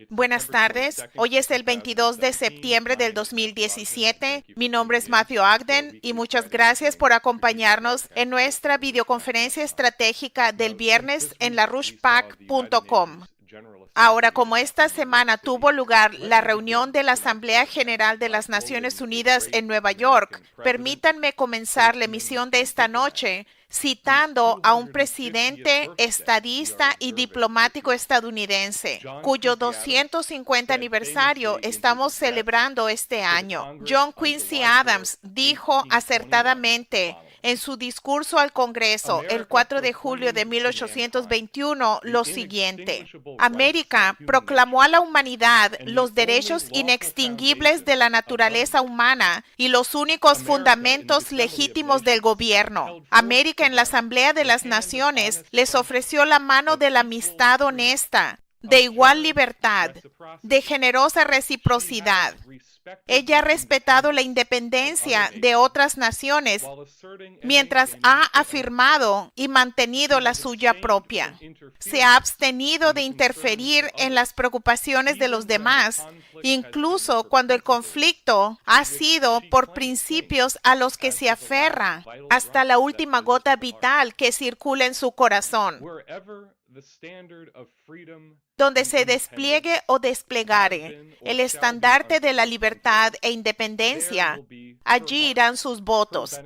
Buenas tardes. Hoy es el 22 de septiembre del 2017. Mi nombre es Matthew Ogden y muchas gracias por acompañarnos en nuestra videoconferencia estratégica del viernes en larouchepac.com. Ahora, como esta semana tuvo lugar la reunión de la Asamblea General de las Naciones Unidas en Nueva York, permítanme comenzar la emisión de esta noche citando a un presidente, estadista y diplomático estadounidense, cuyo 250 aniversario estamos celebrando este año. John Quincy Adams dijo acertadamente en su discurso al Congreso el 4 de julio de 1821 lo siguiente: América proclamó a la humanidad los derechos inextinguibles de la naturaleza humana y los únicos fundamentos legítimos del gobierno. América en la Asamblea de las Naciones les ofreció la mano de la amistad honesta, de igual libertad, de generosa reciprocidad. Ella ha respetado la independencia de otras naciones mientras ha afirmado y mantenido la suya propia. Se ha abstenido de interferir en las preocupaciones de los demás, incluso cuando el conflicto ha sido por principios a los que se aferra hasta la última gota vital que circula en su corazón. Donde se despliegue o desplegare el estandarte de la libertad e independencia, allí irán sus votos,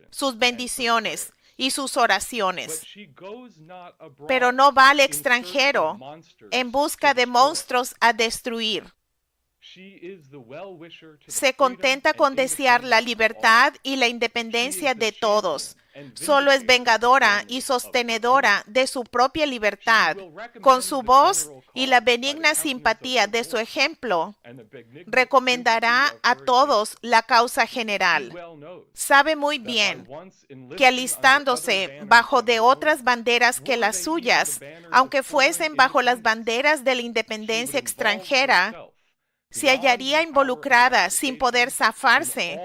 sus bendiciones y sus oraciones. Pero no va al extranjero en busca de monstruos a destruir. Se contenta con desear la libertad y la independencia de todos. Solo es vengadora y sostenedora de su propia libertad. Con su voz y la benigna simpatía de su ejemplo, recomendará a todos la causa general. Sabe muy bien que alistándose bajo de otras banderas que las suyas, aunque fuesen bajo las banderas de la independencia extranjera, se hallaría involucrada sin poder zafarse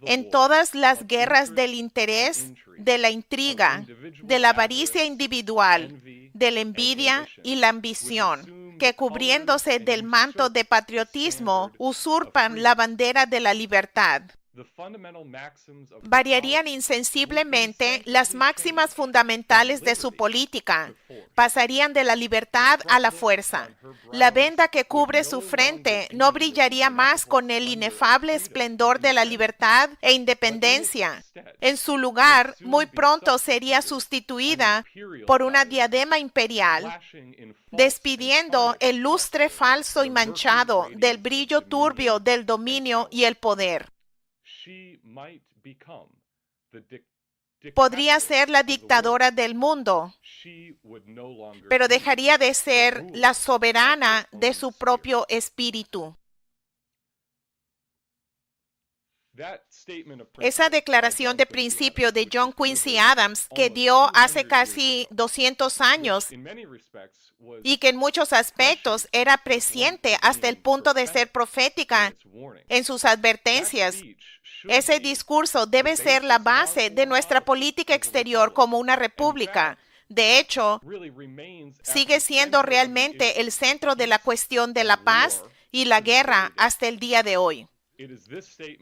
en todas las guerras del interés, de la intriga, de la avaricia individual, de la envidia y la ambición, que cubriéndose del manto de patriotismo usurpan la bandera de la libertad. Variarían insensiblemente las máximas fundamentales de su política. Pasarían de la libertad a la fuerza. La venda que cubre su frente no brillaría más con el inefable esplendor de la libertad e independencia. En su lugar, muy pronto sería sustituida por una diadema imperial, despidiendo el lustre falso y manchado del brillo turbio del dominio y el poder. Podría ser la dictadora del mundo, pero dejaría de ser la soberana de su propio espíritu. Esa declaración de principio de John Quincy Adams, que dio hace casi 200 años y que en muchos aspectos era presciente hasta el punto de ser profética en sus advertencias, ese discurso debe ser la base de nuestra política exterior como una república. De hecho, sigue siendo realmente el centro de la cuestión de la paz y la guerra hasta el día de hoy.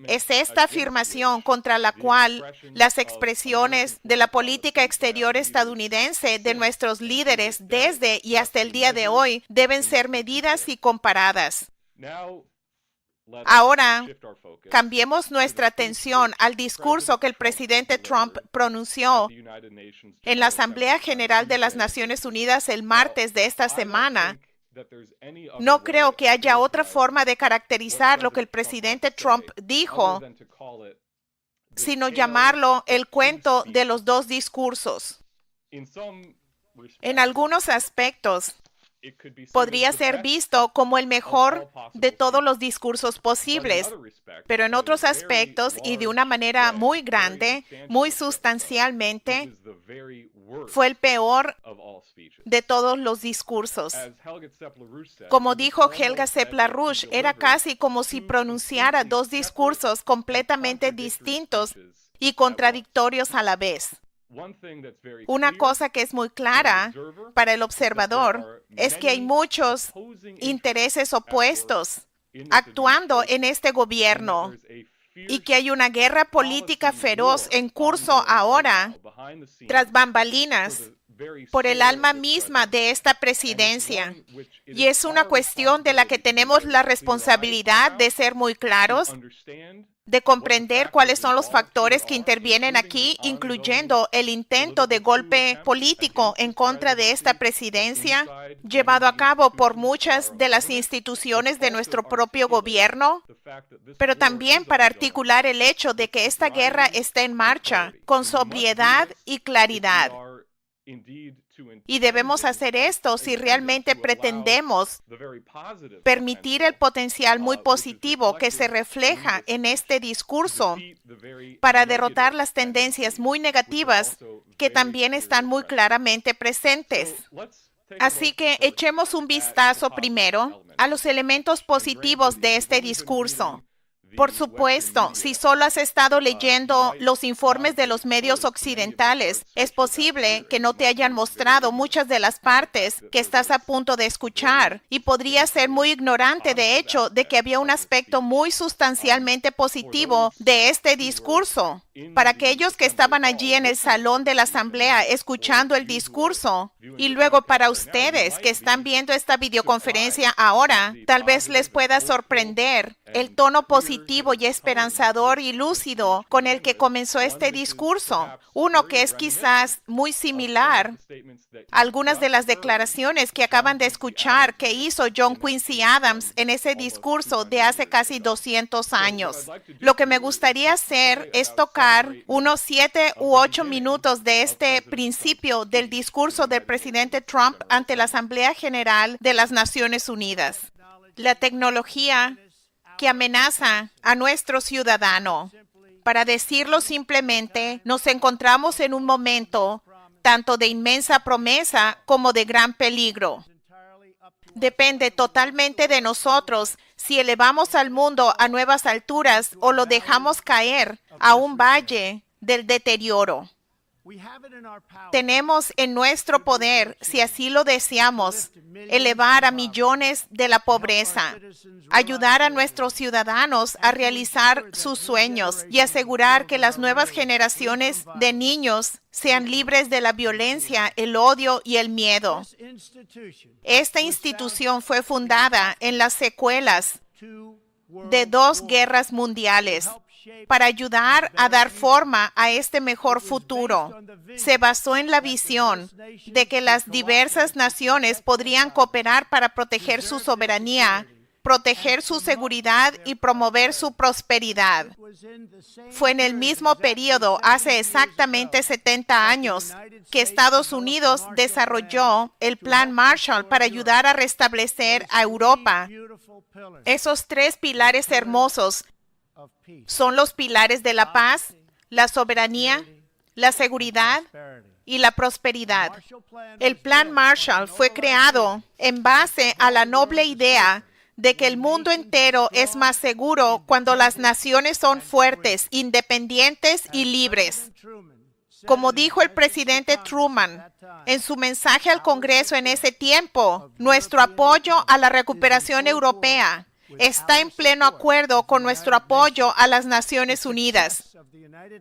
Es esta afirmación contra la cual las expresiones de la política exterior estadounidense de nuestros líderes desde y hasta el día de hoy deben ser medidas y comparadas. Ahora, cambiemos nuestra atención al discurso que el presidente Trump pronunció en la Asamblea General de las Naciones Unidas el martes de esta semana. No creo que haya otra forma de caracterizar lo que el presidente Trump dijo, sino llamarlo el cuento de los dos discursos. En algunos aspectos, podría ser visto como el mejor de todos los discursos posibles, pero en otros aspectos y de una manera muy grande, muy sustancialmente, fue el peor de todos los discursos. Como dijo Helga Zepp-LaRouche, era casi como si pronunciara dos discursos completamente distintos y contradictorios a la vez. Una cosa que es muy clara para el observador es que hay muchos intereses opuestos actuando en este gobierno y que hay una guerra política feroz en curso ahora, tras bambalinas, por el alma misma de esta presidencia. Y es una cuestión de la que tenemos la responsabilidad de ser muy claros, de comprender cuáles son los factores que intervienen aquí, incluyendo el intento de golpe político en contra de esta presidencia, llevado a cabo por muchas de las instituciones de nuestro propio gobierno, pero también para articular el hecho de que esta guerra está en marcha con sobriedad y claridad. Y debemos hacer esto si realmente pretendemos permitir el potencial muy positivo que se refleja en este discurso para derrotar las tendencias muy negativas que también están muy claramente presentes. Así que echemos un vistazo primero a los elementos positivos de este discurso. Por supuesto, si solo has estado leyendo los informes de los medios occidentales, es posible que no te hayan mostrado muchas de las partes que estás a punto de escuchar y podrías ser muy ignorante, de hecho, de que había un aspecto muy sustancialmente positivo de este discurso. Para aquellos que estaban allí en el salón de la asamblea escuchando el discurso, y luego para ustedes que están viendo esta videoconferencia ahora, tal vez les pueda sorprender el tono positivo y esperanzador y lúcido con el que comenzó este discurso, uno que es quizás muy similar a algunas de las declaraciones que acaban de escuchar que hizo John Quincy Adams en ese discurso de hace casi 200 años. Lo que me gustaría hacer es tocar unos 7 u 8 minutos de este principio del discurso del presidente Trump ante la Asamblea General de las Naciones Unidas. La tecnología que amenaza a nuestro ciudadano. Para decirlo simplemente, nos encontramos en un momento tanto de inmensa promesa como de gran peligro. Depende totalmente de nosotros si elevamos al mundo a nuevas alturas o lo dejamos caer a un valle del deterioro. Tenemos en nuestro poder, si así lo deseamos, elevar a millones de la pobreza, ayudar a nuestros ciudadanos a realizar sus sueños y asegurar que las nuevas generaciones de niños sean libres de la violencia, el odio y el miedo. Esta institución fue fundada en las secuelas de 2 guerras mundiales para ayudar a dar forma a este mejor futuro. Se basó en la visión de que las diversas naciones podrían cooperar para proteger su soberanía, proteger su seguridad y promover su prosperidad. Fue en el mismo periodo, hace exactamente 70 años, que Estados Unidos desarrolló el Plan Marshall para ayudar a restablecer a Europa. Esos 3 pilares hermosos son los pilares de la paz, la soberanía, la seguridad y la prosperidad. El Plan Marshall fue creado en base a la noble idea de que el mundo entero es más seguro cuando las naciones son fuertes, independientes y libres. Como dijo el presidente Truman en su mensaje al Congreso en ese tiempo, nuestro apoyo a la recuperación europea está en pleno acuerdo con nuestro apoyo a las Naciones Unidas.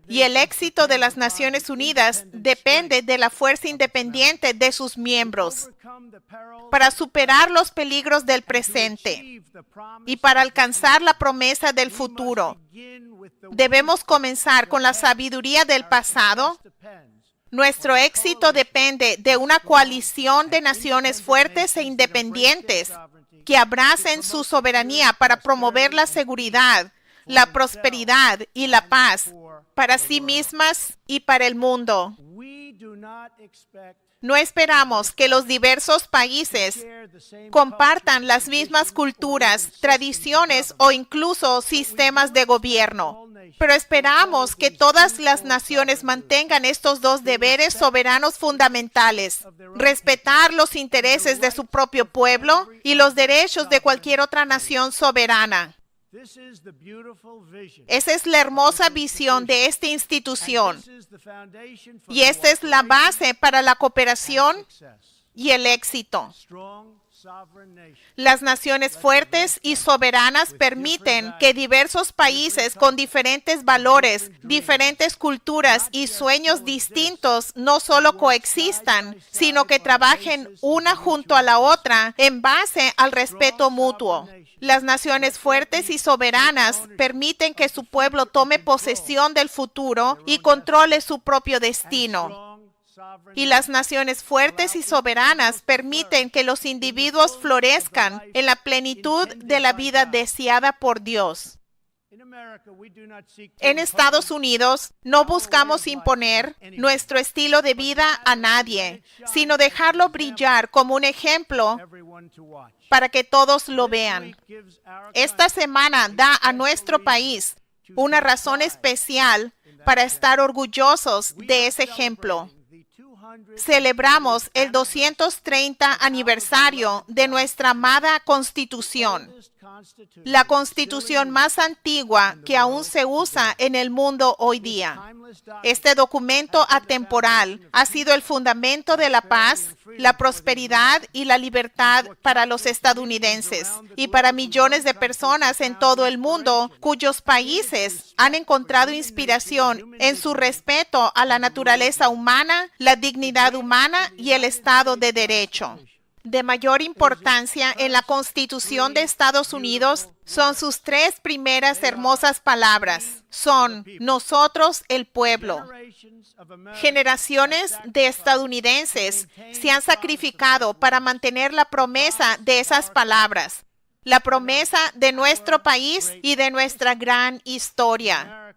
Y el éxito de las Naciones Unidas depende de la fuerza independiente de sus miembros. Para superar los peligros del presente y para alcanzar la promesa del futuro, debemos comenzar con la sabiduría del pasado. Nuestro éxito depende de una coalición de naciones fuertes e independientes que abracen su soberanía para promover la seguridad, la prosperidad y la paz para sí mismas y para el mundo. No esperamos que los diversos países compartan las mismas culturas, tradiciones o incluso sistemas de gobierno, pero esperamos que todas las naciones mantengan estos 2 deberes soberanos fundamentales: respetar los intereses de su propio pueblo y los derechos de cualquier otra nación soberana. Esa es la hermosa visión de esta institución. Y esta es la base para la cooperación y el éxito. Las naciones fuertes y soberanas permiten que diversos países con diferentes valores, diferentes culturas y sueños distintos no solo coexistan, sino que trabajen una junto a la otra en base al respeto mutuo. Las naciones fuertes y soberanas permiten que su pueblo tome posesión del futuro y controle su propio destino. Y las naciones fuertes y soberanas permiten que los individuos florezcan en la plenitud de la vida deseada por Dios. En Estados Unidos, no buscamos imponer nuestro estilo de vida a nadie, sino dejarlo brillar como un ejemplo para que todos lo vean. Esta semana da a nuestro país una razón especial para estar orgullosos de ese ejemplo. Celebramos el 230 aniversario de nuestra amada Constitución, la Constitución más antigua que aún se usa en el mundo hoy día. Este documento atemporal ha sido el fundamento de la paz, la prosperidad y la libertad para los estadounidenses y para millones de personas en todo el mundo cuyos países han encontrado inspiración en su respeto a la naturaleza humana, la dignidad humana y el Estado de Derecho. De mayor importancia en la Constitución de Estados Unidos son sus tres primeras hermosas palabras. Son nosotros el pueblo. Generaciones de estadounidenses se han sacrificado para mantener la promesa de esas palabras, la promesa de nuestro país y de nuestra gran historia.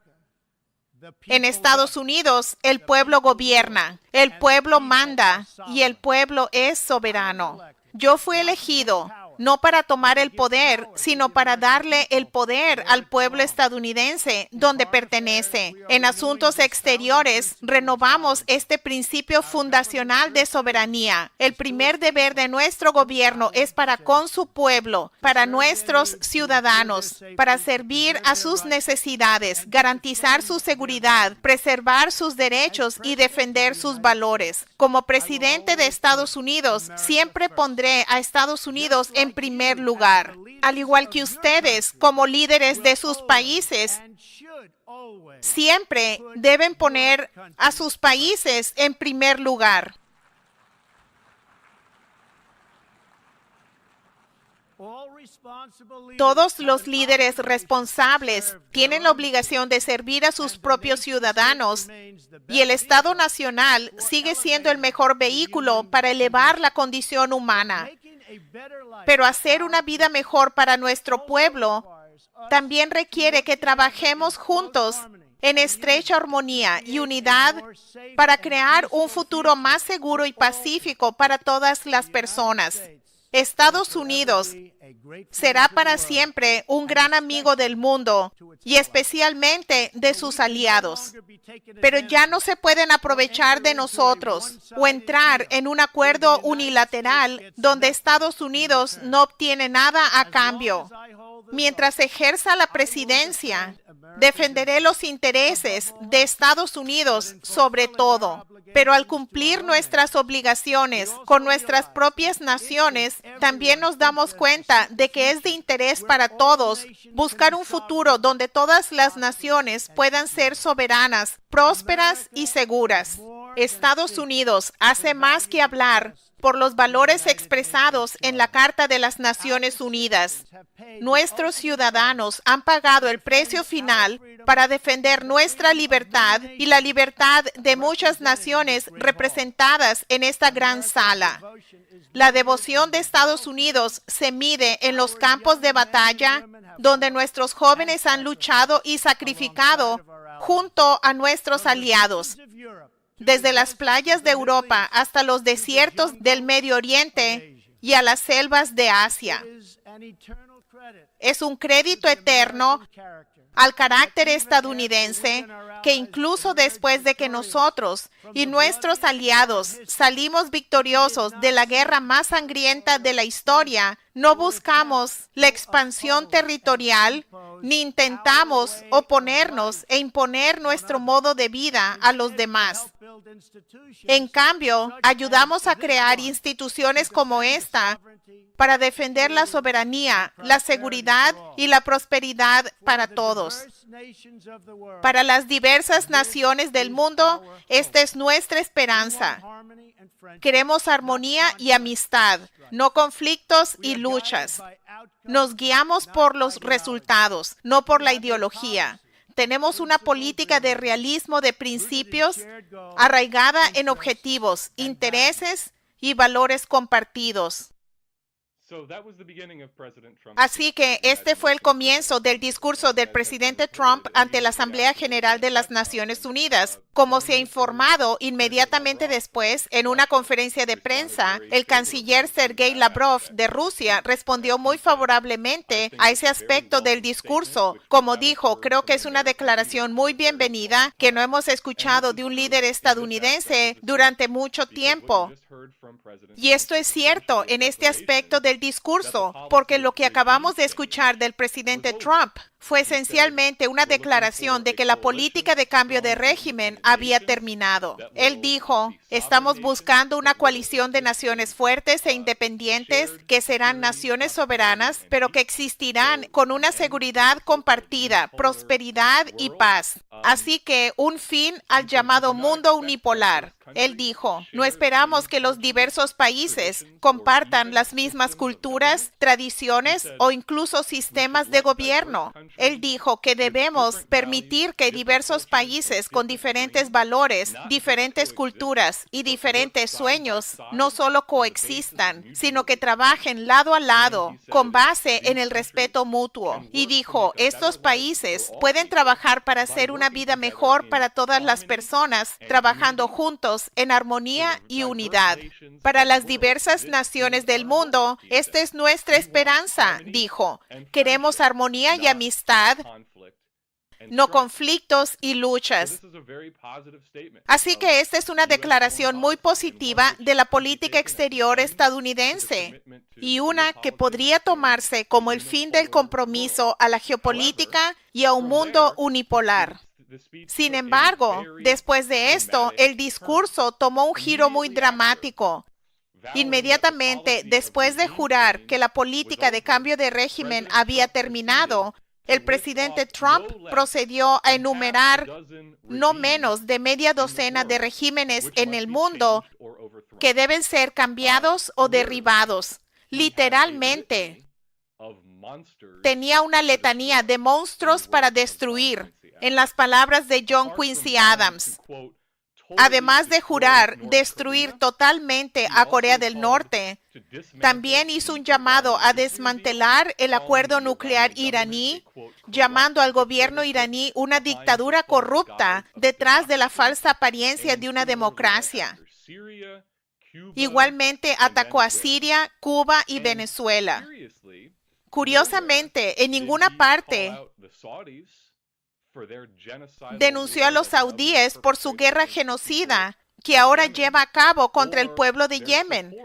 En Estados Unidos, el pueblo gobierna, el pueblo manda y el pueblo es soberano. Yo fui elegido no para tomar el poder, sino para darle el poder al pueblo estadounidense donde pertenece. En asuntos exteriores, renovamos este principio fundacional de soberanía. El primer deber de nuestro gobierno es para con su pueblo, para nuestros ciudadanos, para servir a sus necesidades, garantizar su seguridad, preservar sus derechos y defender sus valores. Como presidente de Estados Unidos, siempre pondré a Estados Unidos en primer lugar, al igual que ustedes, como líderes de sus países, siempre deben poner a sus países en primer lugar. Todos los líderes responsables tienen la obligación de servir a sus propios ciudadanos y el Estado Nacional sigue siendo el mejor vehículo para elevar la condición humana. Pero hacer una vida mejor para nuestro pueblo también requiere que trabajemos juntos en estrecha armonía y unidad para crear un futuro más seguro y pacífico para todas las personas. Estados Unidos será para siempre un gran amigo del mundo y especialmente de sus aliados. Pero ya no se pueden aprovechar de nosotros o entrar en un acuerdo unilateral donde Estados Unidos no obtiene nada a cambio. Mientras ejerza la presidencia, defenderé los intereses de Estados Unidos sobre todo. Pero al cumplir nuestras obligaciones con nuestras propias naciones, también nos damos cuenta de que es de interés para todos buscar un futuro donde todas las naciones puedan ser soberanas, prósperas y seguras. Estados Unidos hace más que hablar por los valores expresados en la Carta de las Naciones Unidas. Nuestros ciudadanos han pagado el precio final para defender nuestra libertad y la libertad de muchas naciones representadas en esta gran sala. La devoción de Estados Unidos se mide en los campos de batalla donde nuestros jóvenes han luchado y sacrificado junto a nuestros aliados. Desde las playas de Europa hasta los desiertos del Medio Oriente y a las selvas de Asia. Es un crédito eterno al carácter estadounidense que incluso después de que nosotros y nuestros aliados salimos victoriosos de la guerra más sangrienta de la historia, no buscamos la expansión territorial ni intentamos oponernos e imponer nuestro modo de vida a los demás. En cambio, ayudamos a crear instituciones como esta para defender la soberanía, la seguridad y la prosperidad para todos. Para las diversas naciones del mundo, esta es nuestra esperanza. Queremos armonía y amistad, no conflictos y luchas. Nos guiamos por los resultados, no por la ideología. Tenemos una política de realismo de principios arraigada en objetivos, intereses y valores compartidos. Así que este fue el comienzo del discurso del presidente Trump ante la Asamblea General de las Naciones Unidas. Como se ha informado, inmediatamente después, en una conferencia de prensa, el canciller Sergei Lavrov de Rusia respondió muy favorablemente a ese aspecto del discurso. Como dijo, creo que es una declaración muy bienvenida que no hemos escuchado de un líder estadounidense durante mucho tiempo. Y esto es cierto en este aspecto del discurso, porque lo que acabamos de escuchar del presidente Trump fue esencialmente una declaración de que la política de cambio de régimen había terminado. Él dijo, estamos buscando una coalición de naciones fuertes e independientes que serán naciones soberanas, pero que existirán con una seguridad compartida, prosperidad y paz. Así que un fin al llamado mundo unipolar. Él dijo, no esperamos que los diversos países compartan las mismas culturas, tradiciones o incluso sistemas de gobierno. Él dijo que debemos permitir que diversos países con diferentes valores, diferentes culturas y diferentes sueños no solo coexistan, sino que trabajen lado a lado con base en el respeto mutuo. Y dijo, estos países pueden trabajar para hacer una vida mejor para todas las personas, trabajando juntos en armonía y unidad. Para las diversas naciones del mundo, esta es nuestra esperanza, dijo. Queremos armonía y amistad, no conflictos y luchas. Así que esta es una declaración muy positiva de la política exterior estadounidense y una que podría tomarse como el fin del compromiso a la geopolítica y a un mundo unipolar. Sin embargo, después de esto, el discurso tomó un giro muy dramático. Inmediatamente después de jurar que la política de cambio de régimen había terminado, el presidente Trump procedió a enumerar no menos de media docena de regímenes en el mundo que deben ser cambiados o derribados. Literalmente, tenía una letanía de monstruos para destruir, en las palabras de John Quincy Adams. Además de jurar destruir totalmente a Corea del Norte, también hizo un llamado a desmantelar el acuerdo nuclear iraní, llamando al gobierno iraní una dictadura corrupta detrás de la falsa apariencia de una democracia. Igualmente atacó a Siria, Cuba y Venezuela. Curiosamente, en ninguna parte denunció a los saudíes por su guerra genocida que ahora lleva a cabo contra el pueblo de Yemen,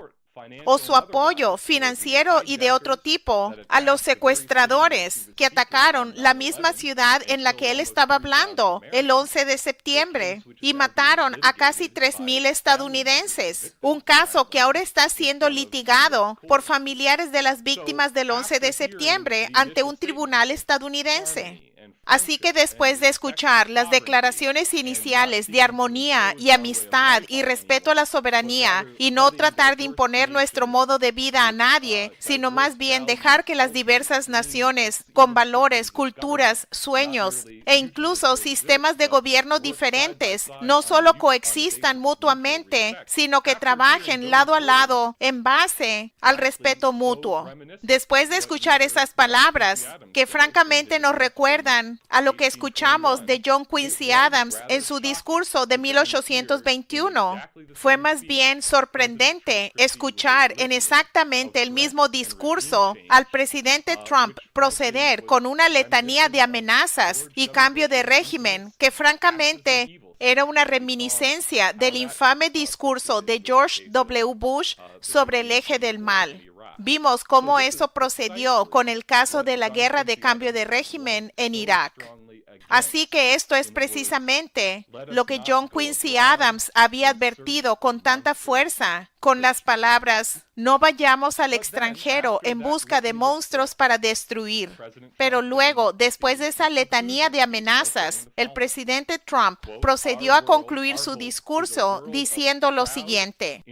o su apoyo financiero y de otro tipo a los secuestradores que atacaron la misma ciudad en la que él estaba hablando el 11 de septiembre y mataron a casi 3,000 estadounidenses. Un caso que ahora está siendo litigado por familiares de las víctimas del 11 de septiembre ante un tribunal estadounidense. Así que después de escuchar las declaraciones iniciales de armonía y amistad y respeto a la soberanía y no tratar de imponer nuestro modo de vida a nadie, sino más bien dejar que las diversas naciones con valores, culturas, sueños e incluso sistemas de gobierno diferentes no solo coexistan mutuamente, sino que trabajen lado a lado en base al respeto mutuo. Después de escuchar esas palabras, que francamente nos recuerdan recuerdan a lo que escuchamos de John Quincy Adams en su discurso de 1821. Fue más bien sorprendente escuchar en exactamente el mismo discurso al presidente Trump proceder con una letanía de amenazas y cambio de régimen que francamente era una reminiscencia del infame discurso de George W. Bush sobre el eje del mal. Vimos cómo eso procedió con el caso de la guerra de cambio de régimen en Irak. Así que esto es precisamente lo que John Quincy Adams había advertido con tanta fuerza, con las palabras: no vayamos al extranjero en busca de monstruos para destruir. Pero luego, después de esa letanía de amenazas, el presidente Trump procedió a concluir su discurso diciendo lo siguiente: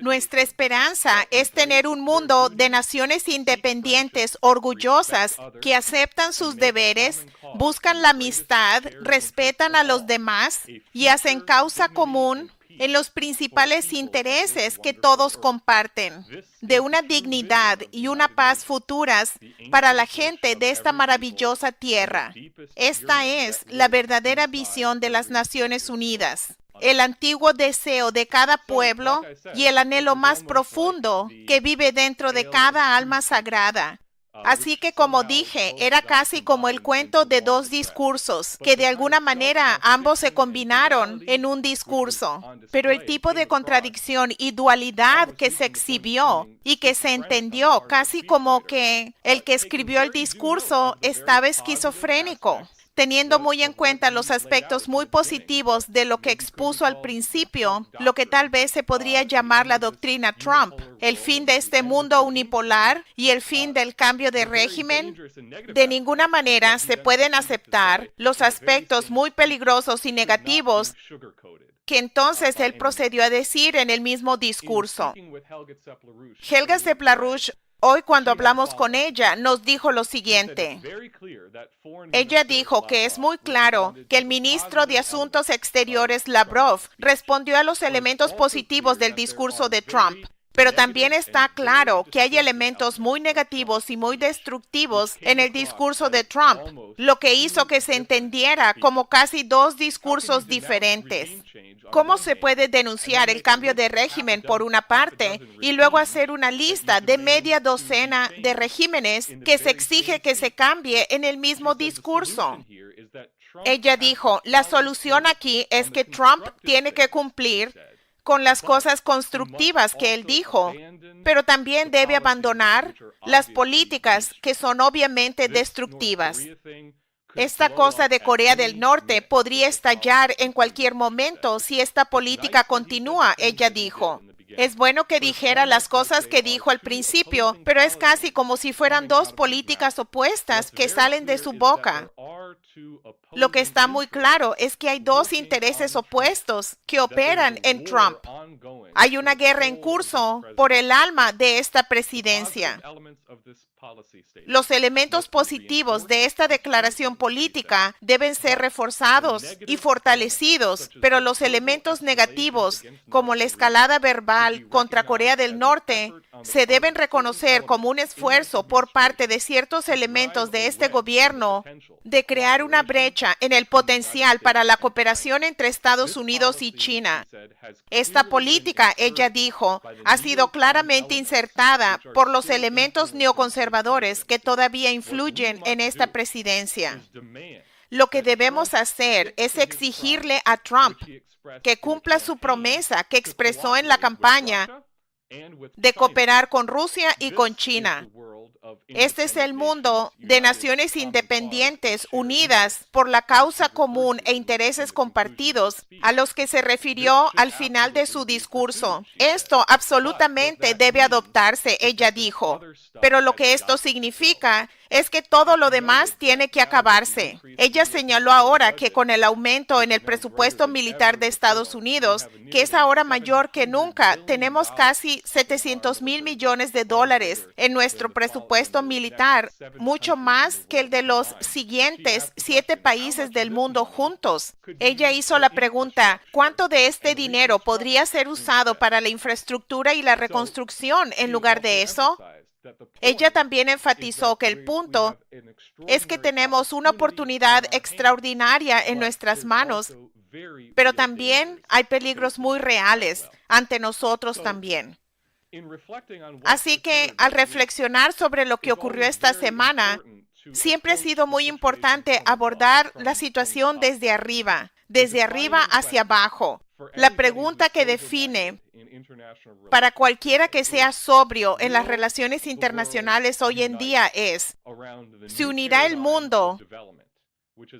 nuestra esperanza es tener un mundo de naciones independientes orgullosas que aceptan sus deberes, buscan la amistad, respetan a los demás y hacen causa común en los principales intereses que todos comparten, de una dignidad y una paz futuras para la gente de esta maravillosa tierra. Esta es la verdadera visión de las Naciones Unidas, el antiguo deseo de cada pueblo y el anhelo más profundo que vive dentro de cada alma sagrada. Así que, como dije, era casi como el cuento de dos discursos, que de alguna manera ambos se combinaron en un discurso. Pero el tipo de contradicción y dualidad que se exhibió y que se entendió casi como que el que escribió el discurso estaba esquizofrénico, teniendo muy en cuenta los aspectos muy positivos de lo que expuso al principio, lo que tal vez se podría llamar la doctrina Trump, el fin de este mundo unipolar y el fin del cambio de régimen. De ninguna manera se pueden aceptar los aspectos muy peligrosos y negativos que entonces él procedió a decir en el mismo discurso. Helga Zepp-LaRouche, hoy cuando hablamos con ella, nos dijo lo siguiente. Ella dijo que es muy claro que el ministro de Asuntos Exteriores Lavrov respondió a los elementos positivos del discurso de Trump. Pero también está claro que hay elementos muy negativos y muy destructivos en el discurso de Trump, lo que hizo que se entendiera como casi dos discursos diferentes. ¿Cómo se puede denunciar el cambio de régimen por una parte y luego hacer una lista de media docena de regímenes que se exige que se cambie en el mismo discurso? Ella dijo, la solución aquí es que Trump tiene que cumplir con las cosas constructivas que él dijo, pero también debe abandonar las políticas que son obviamente destructivas. Esta cosa de Corea del Norte podría estallar en cualquier momento si esta política continúa, ella dijo. Es bueno que dijera las cosas que dijo al principio, pero es casi como si fueran dos políticas opuestas que salen de su boca. Lo que está muy claro es que hay dos intereses opuestos que operan en Trump. Hay una guerra en curso por el alma de esta presidencia. Los elementos positivos de esta declaración política deben ser reforzados y fortalecidos, pero los elementos negativos, como la escalada verbal contra Corea del Norte, se deben reconocer como un esfuerzo por parte de ciertos elementos de este gobierno de crear una brecha en el potencial para la cooperación entre Estados Unidos y China. Esta política, ella dijo, ha sido claramente insertada por los elementos neoconservadores que todavía influyen en esta presidencia. Lo que debemos hacer es exigirle a Trump que cumpla su promesa que expresó en la campaña de cooperar con Rusia y con China. Este es el mundo de naciones independientes unidas por la causa común e intereses compartidos a los que se refirió al final de su discurso. Esto absolutamente debe adoptarse, ella dijo. Pero lo que esto significa es que todo lo demás tiene que acabarse. Ella señaló ahora que con el aumento en el presupuesto militar de Estados Unidos, que es ahora mayor que nunca, tenemos casi $700 millones en nuestro presupuesto militar, mucho más que el de los siguientes 7 países del mundo juntos. Ella hizo la pregunta, ¿cuánto de este dinero podría ser usado para la infraestructura y la reconstrucción en lugar de eso? Ella también enfatizó que el punto es que tenemos una oportunidad extraordinaria en nuestras manos, pero también hay peligros muy reales ante nosotros también. Así que al reflexionar sobre lo que ocurrió esta semana, siempre ha sido muy importante abordar la situación desde arriba hacia abajo. La pregunta que define para cualquiera que sea sobrio en las relaciones internacionales hoy en día es: ¿se unirá el mundo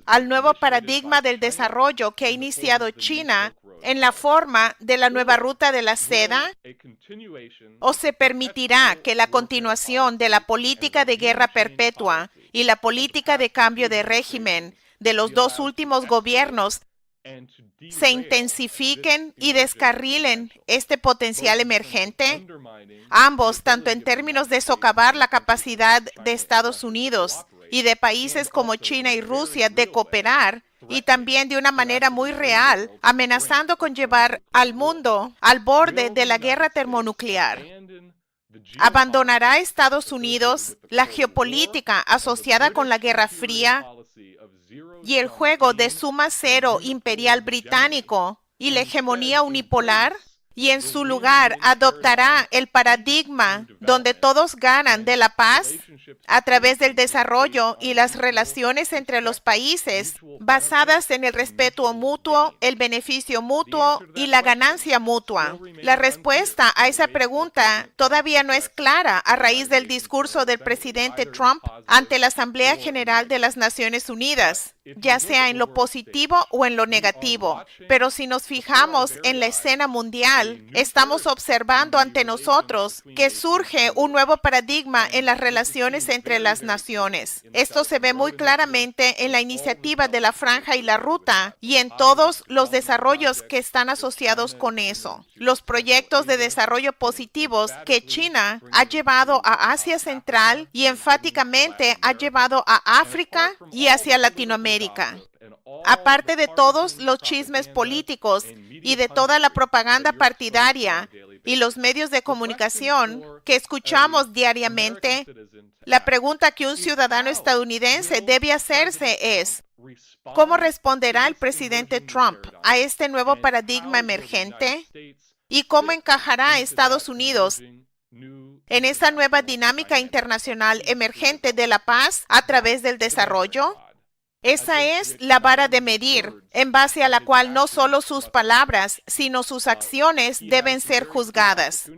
al nuevo paradigma del desarrollo que ha iniciado China en la forma de la nueva ruta de la seda? ¿O se permitirá que la continuación de la política de guerra perpetua y la política de cambio de régimen de los dos últimos gobiernos se intensifiquen y descarrilen este potencial emergente? Ambos, tanto en términos de socavar la capacidad de Estados Unidos y de países como China y Rusia de cooperar, y también de una manera muy real, amenazando con llevar al mundo al borde de la guerra termonuclear. ¿Abandonará Estados Unidos la geopolítica asociada con la Guerra Fría y el juego de suma cero imperial británico y la hegemonía unipolar? ¿Y en su lugar adoptará el paradigma donde todos ganan de la paz a través del desarrollo y las relaciones entre los países basadas en el respeto mutuo, el beneficio mutuo y la ganancia mutua? La respuesta a esa pregunta todavía no es clara a raíz del discurso del presidente Trump ante la Asamblea General de las Naciones Unidas, ya sea en lo positivo o en lo negativo. Pero si nos fijamos en la escena mundial, estamos observando ante nosotros que surge un nuevo paradigma en las relaciones entre las naciones. Esto se ve muy claramente en la iniciativa de la Franja y la Ruta y en todos los desarrollos que están asociados con eso. Los proyectos de desarrollo positivos que China ha llevado a Asia Central y enfáticamente ha llevado a África y hacia Latinoamérica. Aparte de todos los chismes políticos y de toda la propaganda partidaria y los medios de comunicación que escuchamos diariamente, la pregunta que un ciudadano estadounidense debe hacerse es: ¿cómo responderá el presidente Trump a este nuevo paradigma emergente? ¿Y cómo encajará a Estados Unidos en esa nueva dinámica internacional emergente de la paz a través del desarrollo? Esa es la vara de medir, en base a la cual no solo sus palabras, sino sus acciones deben ser juzgadas.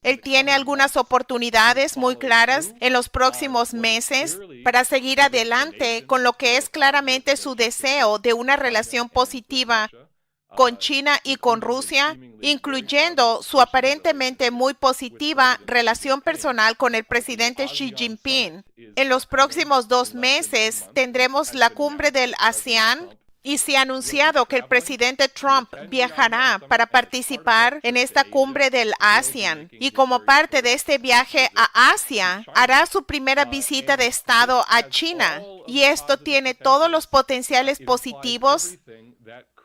Él tiene algunas oportunidades muy claras en los próximos meses para seguir adelante con lo que es claramente su deseo de una relación positiva con China y con Rusia, incluyendo su aparentemente muy positiva relación personal con el presidente Xi Jinping. En los próximos 2 meses tendremos la cumbre del ASEAN y se ha anunciado que el presidente Trump viajará para participar en esta cumbre del ASEAN. Y como parte de este viaje a Asia, hará su primera visita de Estado a China. Y esto tiene todos los potenciales positivos,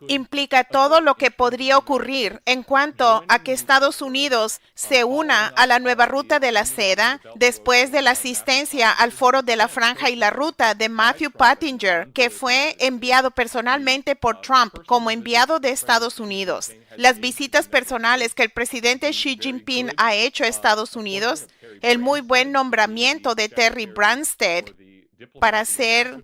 implica todo lo que podría ocurrir en cuanto a que Estados Unidos se una a la nueva ruta de la seda después de la asistencia al foro de la Franja y la Ruta de Matthew Pottinger, que fue enviado personalmente por Trump como enviado de Estados Unidos. Las visitas personales que el presidente Xi Jinping ha hecho a Estados Unidos, el muy buen nombramiento de Terry Branstad para ser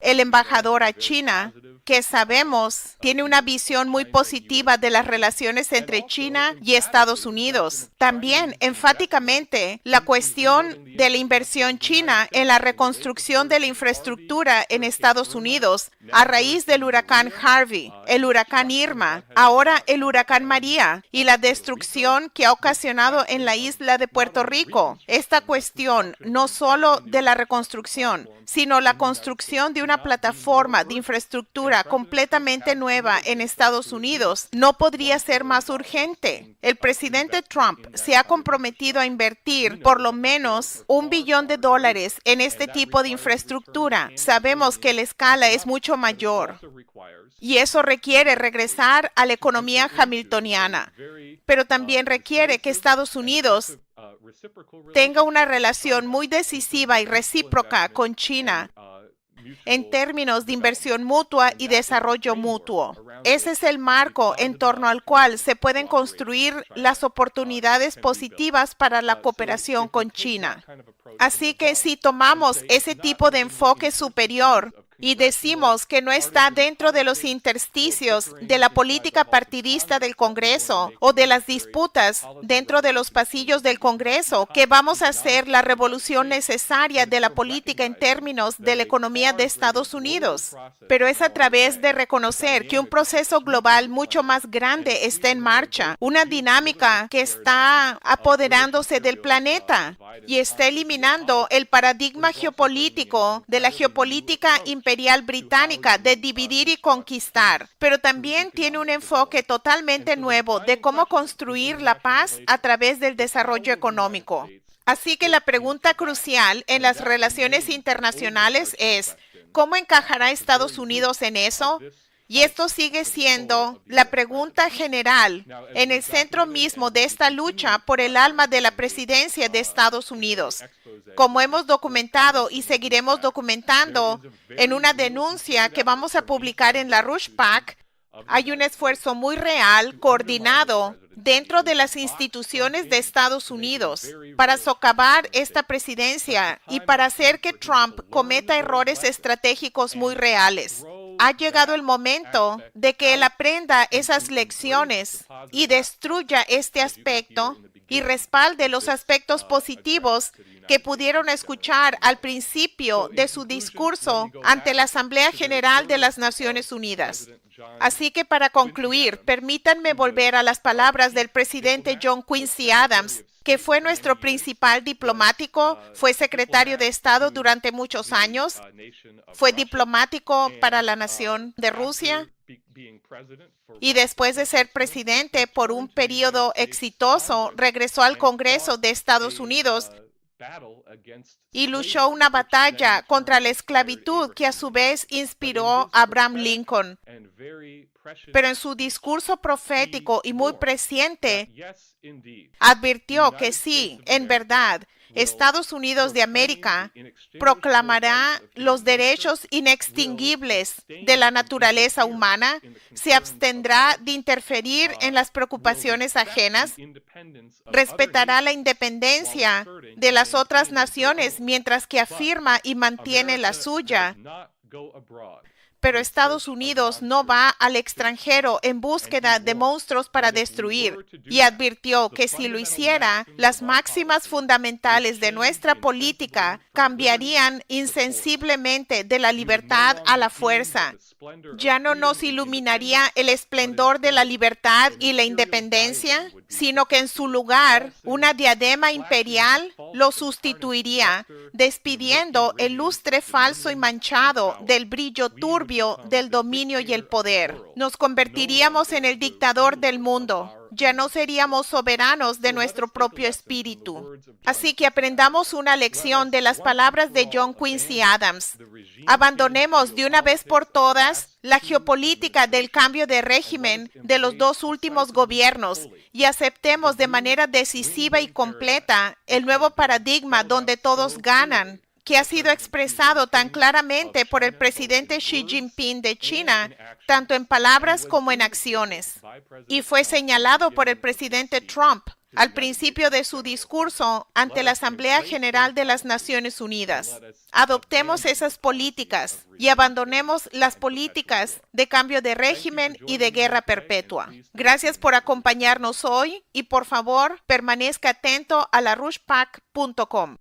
el embajador a China, que sabemos tiene una visión muy positiva de las relaciones entre China y Estados Unidos. También, enfáticamente, la cuestión de la inversión china en la reconstrucción de la infraestructura en Estados Unidos a raíz del huracán Harvey, el huracán Irma, ahora el huracán María y la destrucción que ha ocasionado en la isla de Puerto Rico. Esta cuestión no solo de la reconstrucción, sino la construcción de una plataforma de infraestructura completamente nueva en Estados Unidos no podría ser más urgente. El presidente Trump se ha comprometido a invertir por lo menos $1 billón en este tipo de infraestructura. Sabemos que la escala es mucho mayor y eso requiere regresar a la economía hamiltoniana, pero también requiere que Estados Unidos tenga una relación muy decisiva y recíproca con China en términos de inversión mutua y desarrollo mutuo. Ese es el marco en torno al cual se pueden construir las oportunidades positivas para la cooperación con China. Así que si tomamos ese tipo de enfoque superior y decimos que no está dentro de los intersticios de la política partidista del Congreso o de las disputas dentro de los pasillos del Congreso, que vamos a hacer la revolución necesaria de la política en términos de la economía de Estados Unidos. Pero es a través de reconocer que un proceso global mucho más grande está en marcha, una dinámica que está apoderándose del planeta y está eliminando el paradigma geopolítico de la geopolítica imperial británica de dividir y conquistar, pero también tiene un enfoque totalmente nuevo de cómo construir la paz a través del desarrollo económico. Así que la pregunta crucial en las relaciones internacionales es, ¿cómo encajará Estados Unidos en eso? Y esto sigue siendo la pregunta general en el centro mismo de esta lucha por el alma de la presidencia de Estados Unidos. Como hemos documentado y seguiremos documentando en una denuncia que vamos a publicar en la RushPAC, hay un esfuerzo muy real, coordinado, dentro de las instituciones de Estados Unidos para socavar esta presidencia y para hacer que Trump cometa errores estratégicos muy reales. Ha llegado el momento de que él aprenda esas lecciones y destruya este aspecto y respalde los aspectos positivos que pudieron escuchar al principio de su discurso ante la Asamblea General de las Naciones Unidas. Así que para concluir, permítanme volver a las palabras del presidente John Quincy Adams, que fue nuestro principal diplomático, fue secretario de Estado durante muchos años, fue diplomático para la nación de Rusia y después de ser presidente por un periodo exitoso, regresó al Congreso de Estados Unidos y luchó una batalla contra la esclavitud que a su vez inspiró a Abraham Lincoln. Pero en su discurso profético y muy presciente, advirtió que sí, en verdad, Estados Unidos de América proclamará los derechos inextinguibles de la naturaleza humana, se abstendrá de interferir en las preocupaciones ajenas, respetará la independencia de las otras naciones mientras que afirma y mantiene la suya. Pero Estados Unidos no va al extranjero en búsqueda de monstruos para destruir y advirtió que si lo hiciera, las máximas fundamentales de nuestra política cambiarían insensiblemente de la libertad a la fuerza. Ya no nos iluminaría el esplendor de la libertad y la independencia, sino que en su lugar una diadema imperial lo sustituiría, despidiendo el lustre falso y manchado del brillo turbio del dominio y el poder. Nos convertiríamos en el dictador del mundo. Ya no seríamos soberanos de nuestro propio espíritu. Así que aprendamos una lección de las palabras de John Quincy Adams. Abandonemos de una vez por todas la geopolítica del cambio de régimen de los dos últimos gobiernos y aceptemos de manera decisiva y completa el nuevo paradigma donde todos ganan, que ha sido expresado tan claramente por el presidente Xi Jinping de China, tanto en palabras como en acciones, y fue señalado por el presidente Trump al principio de su discurso ante la Asamblea General de las Naciones Unidas. Adoptemos esas políticas y abandonemos las políticas de cambio de régimen y de guerra perpetua. Gracias por acompañarnos hoy y por favor permanezca atento a la rushpac.com.